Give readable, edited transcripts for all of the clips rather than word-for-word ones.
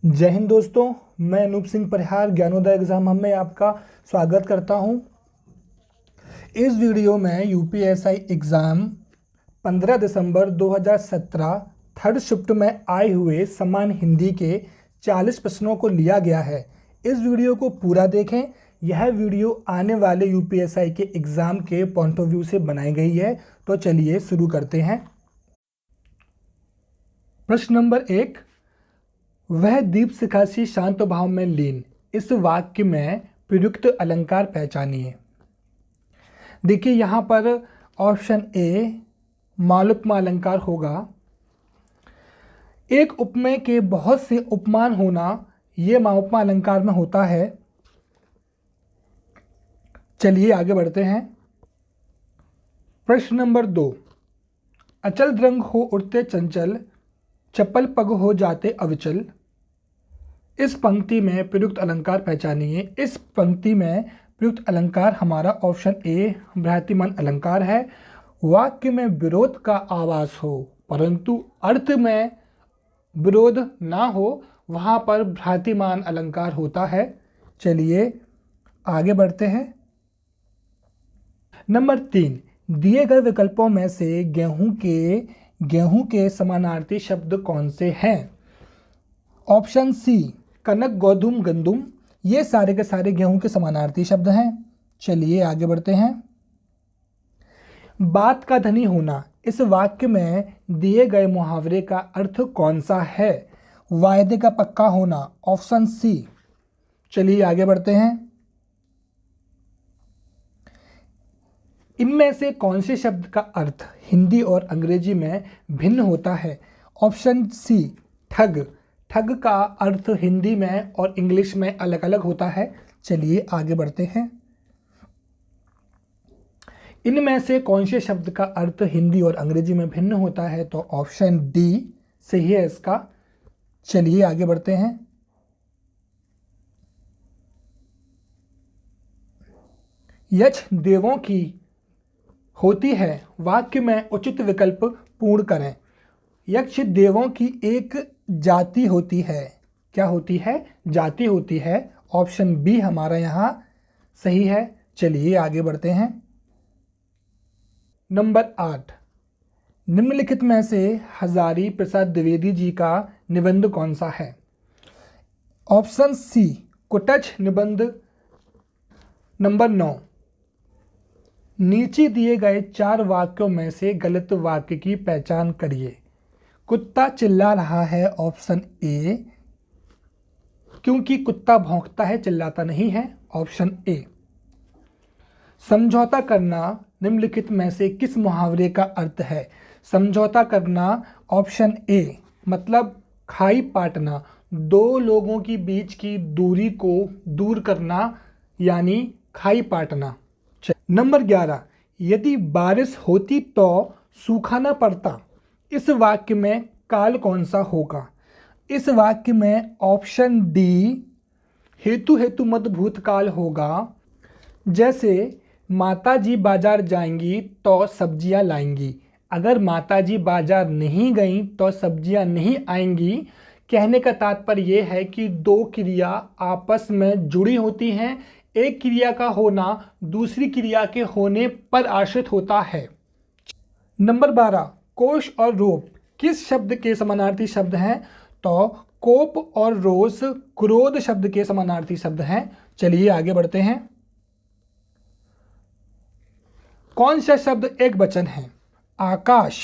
जय हिंद दोस्तों, मैं अनूप सिंह परिहार ज्ञानोदय एग्जाम हम में आपका स्वागत करता हूं। इस वीडियो में यूपीएसआई एग्ज़ाम 15 दिसंबर 2017 थर्ड शिफ्ट में आए हुए समान हिंदी के 40 प्रश्नों को लिया गया है। इस वीडियो को पूरा देखें। यह वीडियो आने वाले यूपीएसआई के एग्ज़ाम के पॉइंट ऑफ व्यू से बनाई गई है। तो चलिए शुरू करते हैं। प्रश्न नंबर 1, वह दीप शिखा सी शांत भाव में लीन। इस वाक्य में प्रयुक्त अलंकार पहचानिए। देखिए यहाँ पर ऑप्शन ए मालूपमा अलंकार होगा। एक उपमेय के बहुत से उपमान होना ये मालूपमा अलंकार में होता है। चलिए आगे बढ़ते हैं। प्रश्न नंबर 2, अचल द्रंग हो उठते चंचल, चपल पग हो जाते अविचल। इस पंक्ति में प्रयुक्त अलंकार पहचानिए। इस पंक्ति में प्रयुक्त अलंकार हमारा ऑप्शन ए भ्रांतिमान अलंकार है। वाक्य में विरोध का आभास हो परंतु अर्थ में विरोध ना हो, वहाँ पर भ्रांतिमान अलंकार होता है। चलिए आगे बढ़ते हैं। नंबर 3, दिए गए विकल्पों में से गेहूं के समानार्थी शब्द कौन से हैं? ऑप्शन सी कनक, गोधूम, गंदुम। ये सारे के सारे गेहूं के समानार्थी शब्द हैं। चलिए आगे बढ़ते हैं। बात का धनी होना, इस वाक्य में दिए गए मुहावरे का अर्थ कौन सा है? वायदे का पक्का होना, ऑप्शन सी। चलिए आगे बढ़ते हैं। इनमें से कौन से शब्द का अर्थ हिंदी और अंग्रेजी में भिन्न होता है? ऑप्शन सी ठग। ठग का अर्थ हिंदी में और इंग्लिश में अलग अलग होता है। चलिए आगे बढ़ते हैं। इनमें से कौन से शब्द का अर्थ हिंदी और अंग्रेजी में भिन्न होता है? तो ऑप्शन डी सही है इसका। चलिए आगे बढ़ते हैं। यक्ष देवों की होती है, वाक्य में उचित विकल्प पूर्ण करें। यक्ष देवों की एक जाति होती है। क्या होती है? जाति होती है। ऑप्शन बी हमारा यहाँ सही है। चलिए आगे बढ़ते हैं। नंबर 8, निम्नलिखित में से हजारी प्रसाद द्विवेदी जी का निबंध कौन सा है? ऑप्शन सी कुटच निबंध। नंबर 9, नीचे दिए गए 4 वाक्यों में से गलत वाक्य की पहचान करिए। कुत्ता चिल्ला रहा है, ऑप्शन ए, क्योंकि कुत्ता भौंकता है, चिल्लाता नहीं है, ऑप्शन ए। समझौता करना निम्नलिखित में से किस मुहावरे का अर्थ है? समझौता करना, ऑप्शन ए, मतलब खाई पाटना, दो लोगों के बीच की दूरी को दूर करना यानी खाई पाटना। नंबर 11, यदि बारिश होती तो सूखा न पड़ता। इस वाक्य में काल कौन सा होगा? इस वाक्य में ऑप्शन डी हेतु मद भूतकाल होगा। जैसे माताजी बाजार जाएंगी तो सब्जियां लाएंगी। अगर माताजी बाजार नहीं गई तो सब्जियां नहीं आएंगी। कहने का तात्पर्य यह है कि दो क्रिया आपस में जुड़ी होती हैं। एक क्रिया का होना दूसरी क्रिया के होने पर आश्रित होता है। नंबर 12, कोष और रोप किस शब्द के समानार्थी शब्द हैं? तो कोप और रोष क्रोध शब्द के समानार्थी शब्द हैं। चलिए आगे बढ़ते हैं। कौन सा शब्द एक वचन है? आकाश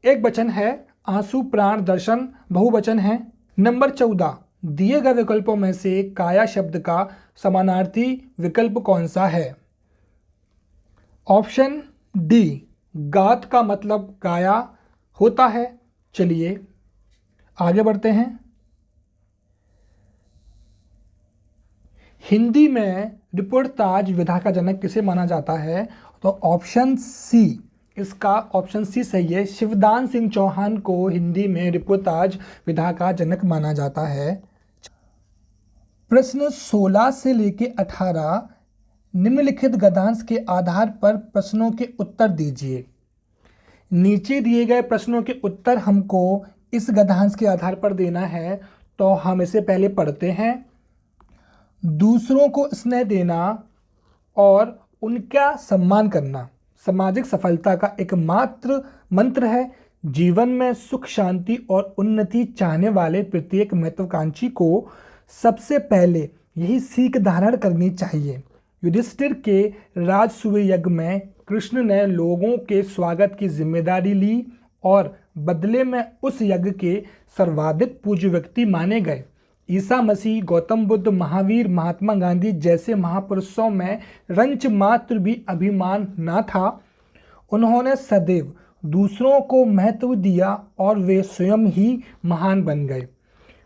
एक वचन है, आंसू प्राण दर्शन बहुवचन है। नंबर 14, दिए गए विकल्पों में से काया शब्द का समानार्थी विकल्प कौन सा है? ऑप्शन डी गात का मतलब काया होता है। चलिए आगे बढ़ते हैं। हिंदी में रिपोर्टाज विधा का जनक किसे माना जाता है? तो ऑप्शन सी, इसका ऑप्शन सी सही है। शिवदान सिंह चौहान को हिंदी में रिपोर्टाज विधा का जनक माना जाता है। प्रश्न 16 से लेके 18, निम्नलिखित गद्यांश के आधार पर प्रश्नों के उत्तर दीजिए। नीचे दिए गए प्रश्नों के उत्तर हमको इस गद्यांश के आधार पर देना है। तो हम इसे पहले पढ़ते हैं। दूसरों को स्नेह देना और उनका सम्मान करना सामाजिक सफलता का एकमात्र मंत्र है। जीवन में सुख, शांति और उन्नति चाहने वाले प्रत्येक महत्वाकांक्षी को सबसे पहले यही सीख धारण करनी चाहिए। युधिष्ठिर के राजसूय यज्ञ में कृष्ण ने लोगों के स्वागत की जिम्मेदारी ली और बदले में उस यज्ञ के सर्वाधिक पूज्य व्यक्ति माने गए। ईसा मसीह, गौतम बुद्ध, महावीर, महात्मा गांधी जैसे महापुरुषों में रंच मात्र भी अभिमान न था। उन्होंने सदैव दूसरों को महत्व दिया और वे स्वयं ही महान बन गए।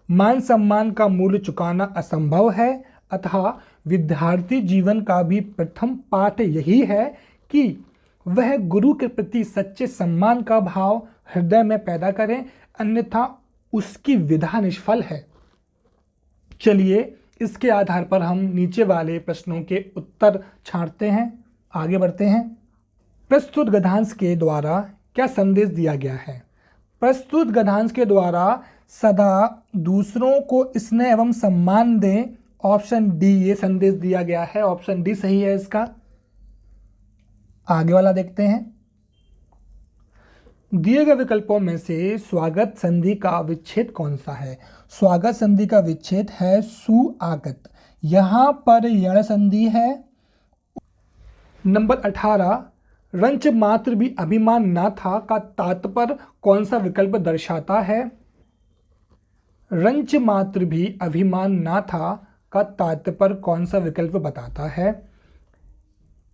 मान सम्मान का मूल्य चुकाना असंभव है, अतः विद्यार्थी जीवन का भी प्रथम पाठ यही है कि वह गुरु के प्रति सच्चे सम्मान का भाव हृदय में पैदा करें, अन्यथा उसकी विधा निष्फल है। चलिए इसके आधार पर हम नीचे वाले प्रश्नों के उत्तर छांटते हैं, आगे बढ़ते हैं। प्रस्तुत गद्यांश के द्वारा क्या संदेश दिया गया है? प्रस्तुत गद्यांश के द्वारा सदा दूसरों को स्नेह एवं सम्मान दें, ऑप्शन डी ये संदेश दिया गया है। ऑप्शन डी सही है इसका। आगे वाला देखते हैं। दिए गए विकल्पों में से स्वागत संधि का विच्छेद कौन सा है? स्वागत संधि का विच्छेद है सुआगत। यहां पर यण संधि है। नंबर 18, रंच मात्र भी अभिमान ना था का तात्पर्य कौन सा विकल्प दर्शाता है? रंच मात्र भी अभिमान ना था का तात्पर्य कौन सा विकल्प बताता है?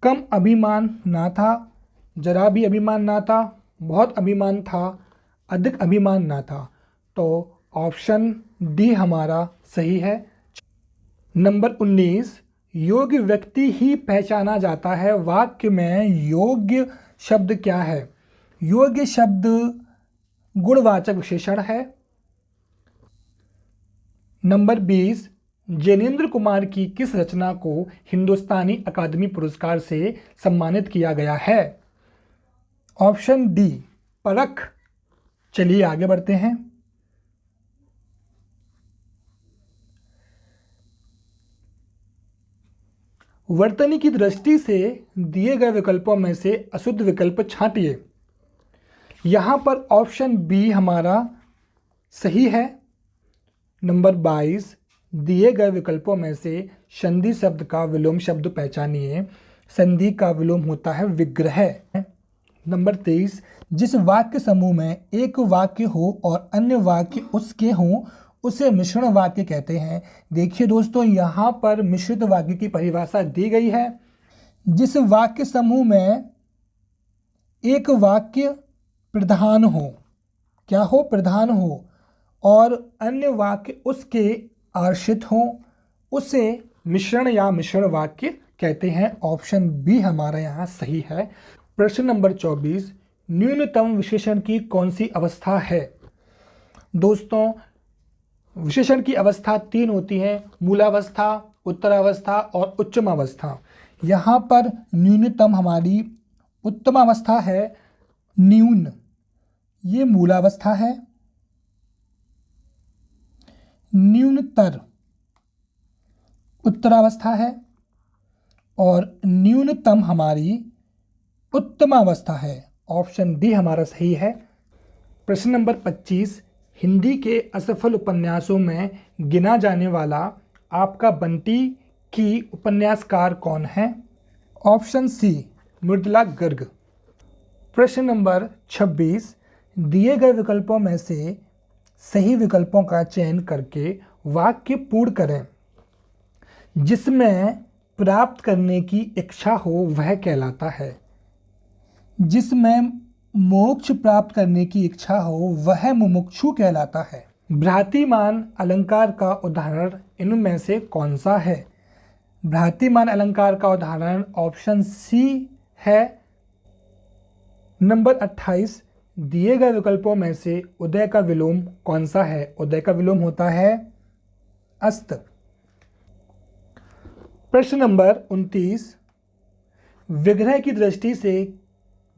कम अभिमान ना था, जरा भी अभिमान ना था, बहुत अभिमान था, अधिक अभिमान ना था। तो ऑप्शन डी हमारा सही है। नंबर 19, योग्य व्यक्ति ही पहचाना जाता है। वाक्य में योग्य शब्द क्या है? योग्य शब्द गुणवाचक विशेषण है। नंबर 20, जैनेन्द्र कुमार की किस रचना को हिंदुस्तानी अकादमी पुरस्कार से सम्मानित किया गया है? ऑप्शन डी परख। चलिए आगे बढ़ते हैं। वर्तनी की दृष्टि से दिए गए विकल्पों में से अशुद्ध विकल्प छांटिए। यहां पर ऑप्शन बी हमारा सही है। नंबर 22, दिए गए विकल्पों में से संधि शब्द का विलोम शब्द पहचानिए। संधि का विलोम होता है विग्रह। नंबर 23, जिस वाक्य समूह में एक वाक्य हो और अन्य वाक्य उसके हों उसे मिश्रण वाक्य कहते हैं। देखिए दोस्तों, यहाँ पर मिश्रित वाक्य की परिभाषा दी गई है। जिस वाक्य समूह में एक वाक्य प्रधान हो, क्या हो? प्रधान हो, और अन्य वाक्य उसके आश्रित हो, उसे मिश्रण या मिश्रण वाक्य कहते हैं। ऑप्शन बी हमारा यहाँ सही है। प्रश्न नंबर 24, न्यूनतम विशेषण की कौन सी अवस्था है? दोस्तों, विशेषण की अवस्था 3 होती हैं, मूलावस्था, उत्तरावस्था और उच्चमावस्था। यहाँ पर न्यूनतम हमारी उत्तमावस्था है। न्यून ये मूलावस्था है। न्यूनतर उत्तरावस्था है और न्यूनतम हमारी उत्तमावस्था है। ऑप्शन डी हमारा सही है। प्रश्न नंबर 25, हिंदी के असफल उपन्यासों में गिना जाने वाला आपका बंटी की उपन्यासकार कौन है? Option C Mridula Garg. प्रश्न नंबर 26, दिए गए विकल्पों में से सही विकल्पों का चयन करके वाक्य पूर्ण करें। जिसमें प्राप्त करने की इच्छा हो वह कहलाता है। जिसमें मोक्ष प्राप्त करने की इच्छा हो वह मुमुक्षु कहलाता है। भ्रातिमान अलंकार का उदाहरण इनमें से कौन सा है? भ्रातिमान अलंकार का उदाहरण ऑप्शन सी है। नंबर 28, दिए गए विकल्पों में से उदय का विलोम कौन सा है? उदय का विलोम होता है अस्त। प्रश्न नंबर 29, विग्रह की दृष्टि से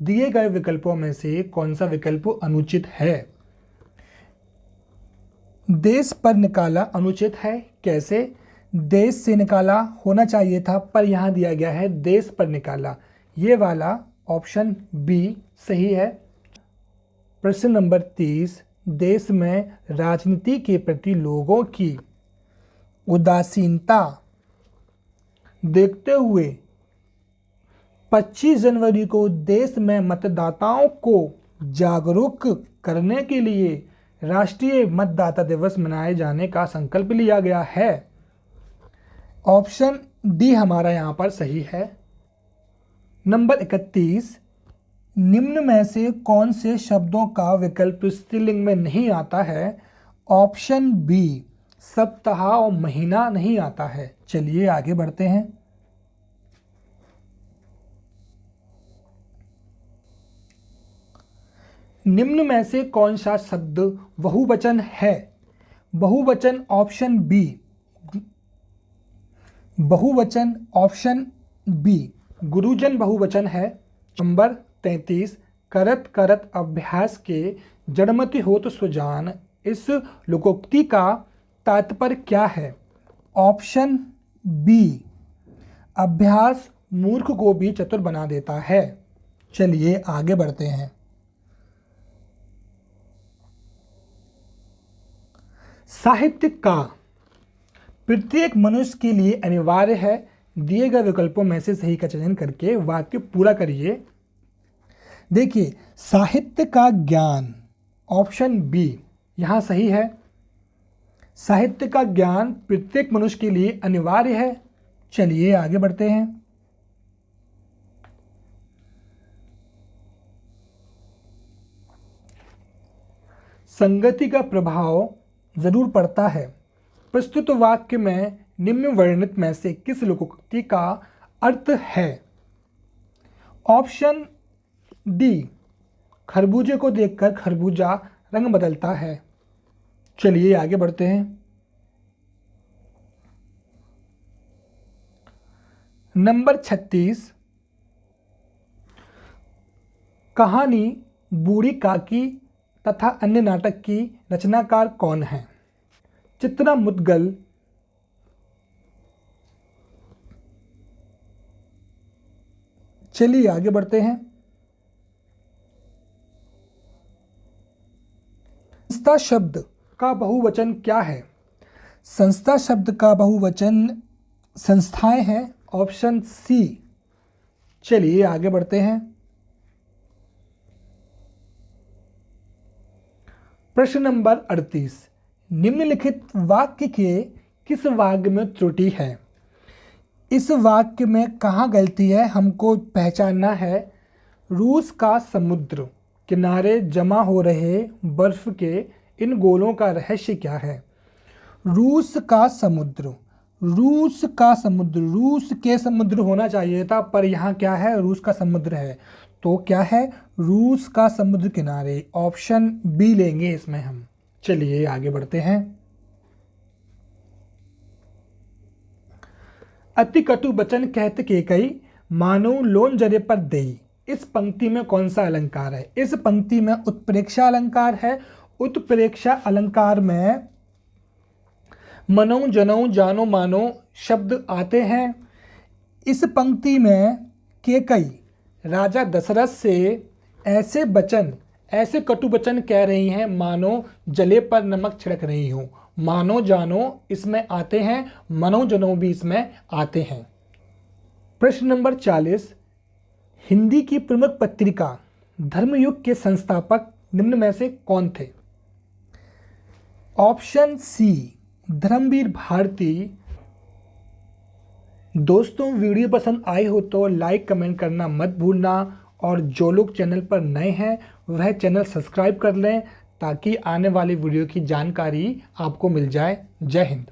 दिए गए विकल्पों में से कौन सा विकल्प अनुचित है? देश पर निकाला अनुचित है। कैसे? देश से निकाला होना चाहिए था, पर यहाँ दिया गया है देश पर निकाला। ये वाला ऑप्शन बी सही है। प्रश्न नंबर 30, देश में राजनीति के प्रति लोगों की उदासीनता देखते हुए 25 जनवरी को देश में मतदाताओं को जागरूक करने के लिए राष्ट्रीय मतदाता दिवस मनाए जाने का संकल्प लिया गया है। ऑप्शन डी हमारा यहाँ पर सही है। नंबर 31, निम्न में से कौन से शब्दों का विकल्प स्त्रीलिंग में नहीं आता है? ऑप्शन बी, सप्ताह और महीना नहीं आता है। चलिए आगे बढ़ते हैं। निम्न में से कौन सा शब्द बहुवचन है? बहुवचन ऑप्शन बी, बहुवचन ऑप्शन बी, गुरुजन बहुवचन है। नंबर 33, करत करत अभ्यास के जड़मति होत सुजान, इस लोकोक्ति का तात्पर्य क्या है? ऑप्शन बी, अभ्यास मूर्ख को भी चतुर बना देता है। चलिए आगे बढ़ते हैं। साहित्य का प्रत्येक मनुष्य के लिए अनिवार्य है। दिए गए विकल्पों में से सही का चयन करके वाक्य पूरा करिए। देखिए, साहित्य का ज्ञान ऑप्शन बी यहाँ सही है। साहित्य का ज्ञान प्रत्येक मनुष्य के लिए अनिवार्य है। चलिए आगे बढ़ते हैं। संगति का प्रभाव जरूर पड़ता है। प्रस्तुत वाक्य में निम्न वर्णित में से किस लोकोक्ति का अर्थ है? ऑप्शन डी, खरबूजे को देखकर खरबूजा रंग बदलता है। चलिए आगे बढ़ते हैं। नंबर 36, कहानी बूढ़ी काकी तथा अन्य नाटक की रचनाकार कौन है? चित्रा मुद्गल, चलिए आगे बढ़ते हैं। संस्था शब्द का बहुवचन क्या है? संस्था शब्द का बहुवचन संस्थाएं हैं। Option C. चलिए आगे बढ़ते हैं। प्रश्न नंबर 38, निम्नलिखित वाक्य के किस वाक्य में त्रुटि है? इस वाक्य में कहाँ गलती है हमको पहचानना है। रूस का समुद्र किनारे जमा हो रहे बर्फ के इन गोलों का रहस्य क्या है? रूस का समुद्र, रूस का समुद्र, रूस के समुद्र होना चाहिए था, पर यहाँ क्या है? रूस का समुद्र है। तो क्या है? रूस का समुद्र किनारे। ऑप्शन बी लेंगे इसमें हम। चलिए आगे बढ़ते हैं। अति कटु बचन कहत केकई, मानो लोन जरे पर देई। इस पंक्ति में कौन सा अलंकार है? इस पंक्ति में उत्प्रेक्षा अलंकार है। उत्प्रेक्षा अलंकार में मनो, जनो, जानो, मानो शब्द आते हैं। इस पंक्ति में केकई राजा दशरथ से ऐसे वचन, ऐसे कटु वचन कह रही हैं मानो जले पर नमक छिड़क रही हूँ। मानो जानो इसमें आते हैं, मनो जनो भी इसमें आते हैं। प्रश्न नंबर 40, हिंदी की प्रमुख पत्रिका धर्मयुग के संस्थापक निम्न में से कौन थे? Option C, Dharamvir Bharati. दोस्तों, वीडियो पसंद आई हो तो लाइक कमेंट करना मत भूलना, और जो लोग चैनल पर नए हैं वह चैनल सब्सक्राइब कर लें ताकि आने वाली वीडियो की जानकारी आपको मिल जाए। जय हिंद।